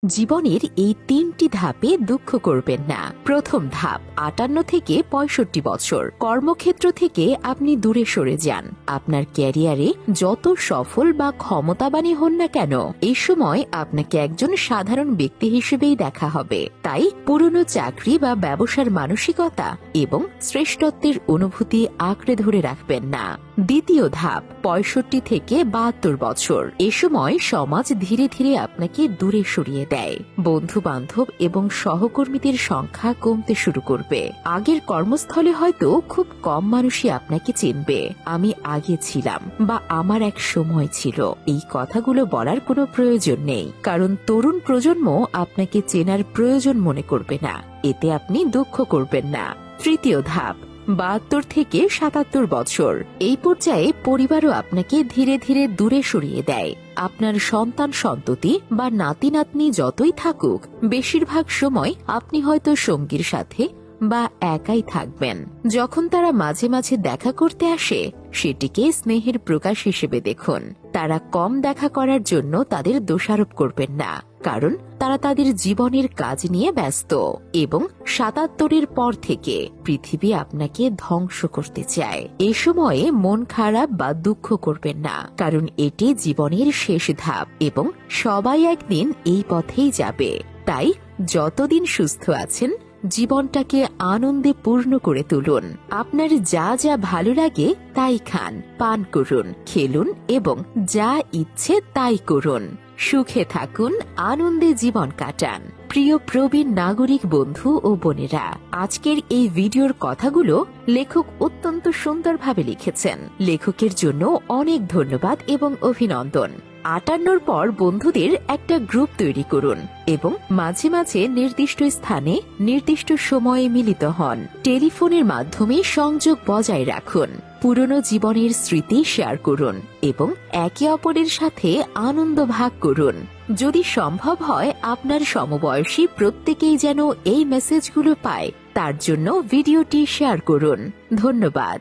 জীবনের এই ৩টি ধাপে দুঃখ করবেন না। প্রথম ধাপ ৫৮ থেকে ৬৫ বছর। কর্মক্ষেত্র থেকে আপনি দূরে সরে যান। আপনার ক্যারিয়ারে যত সফল বা ক্ষমতাবানই হন না কেন, এই সময় আপনাকে একজন সাধারণ ব্যক্তি হিসেবেই দেখা হবে। তাই পুরনো চাকরি বা ব্যবসার মানসিকতা এবং শ্রেষ্ঠত্বের অনুভূতি আঁকড়ে ধরে রাখবেন না। দ্বিতীয় ধাপ ৬৫ থেকে ৭২ বছর। এ সময় সমাজ ধীরে ধীরে আপনাকে দূরে সরিয়ে দেয়। বন্ধু বান্ধব এবং সহকর্মীদের সংখ্যা কমতে শুরু করবে। আগের কর্মস্থলে হয়তো খুব কম মানুষই আপনাকে চিনবে। আমি আগে ছিলাম বা আমার এক সময় ছিল, এই কথাগুলো বলার কোনো প্রয়োজন নেই, কারণ তরুণ প্রজন্ম আপনাকে চেনার প্রয়োজন মনে করবে না। এতে আপনি দুঃখ করবেন না। তৃতীয় ধাপ ৭২ থেকে ৭৭ বছর। এই পর্যায়ে পরিবারও আপনাকে ধীরে ধীরে দূরে সরিয়ে দেয়। আপনার সন্তান সন্ততি বা নাতি নাতনি যতই থাকুক, বেশিরভাগ সময় আপনি হয়তো সঙ্গীর সাথে বা একাই থাকবেন। যখন তারা মাঝে মাঝে দেখা করতে আসে, সেটিকে স্নেহের প্রকাশ হিসেবে দেখুন। তারা কম দেখা করার জন্য তাদের দোষারোপ করবেন না, কারণ তারা তাদের জীবনের কাজ নিয়ে ব্যস্ত। এবং ৭৭-এর পর থেকে পৃথিবী আপনাকে ধ্বংস করতে চায়। এ সময়ে মন খারাপ বা দুঃখ করবেন না, কারণ এটি জীবনের শেষ ধাপ এবং সবাই একদিন এই পথেই যাবে। তাই যতদিন সুস্থ আছেন, জীবনটাকে আনন্দে পূর্ণ করে তুলুন। আপনার যা যা ভালো লাগে তাই খান, পান করুন, খেলুন এবং যা ইচ্ছে তাই করুন। সুখে থাকুন, আনন্দে জীবন কাটান। প্রিয় প্রবীণ নাগরিক বন্ধু ও বোনেরা, আজকের এই ভিডিওর কথাগুলো লেখক অত্যন্ত সুন্দরভাবে লিখেছেন। লেখকের জন্য অনেক ধন্যবাদ এবং অভিনন্দন। ৫৮-র পর বন্ধুদের একটা গ্রুপ তৈরি করুন এবং মাঝে মাঝে নির্দিষ্ট স্থানে নির্দিষ্ট সময়ে মিলিত হন। টেলিফোনের মাধ্যমে সংযোগ বজায় রাখুন। পুরনো জীবনের স্মৃতি শেয়ার করুন এবং একে অপরের সাথে আনন্দ ভাগ করুন। যদি সম্ভব হয়, আপনার সমবয়সী প্রত্যেকেই যেন এই মেসেজগুলো পায়, তার জন্য ভিডিওটি শেয়ার করুন। ধন্যবাদ।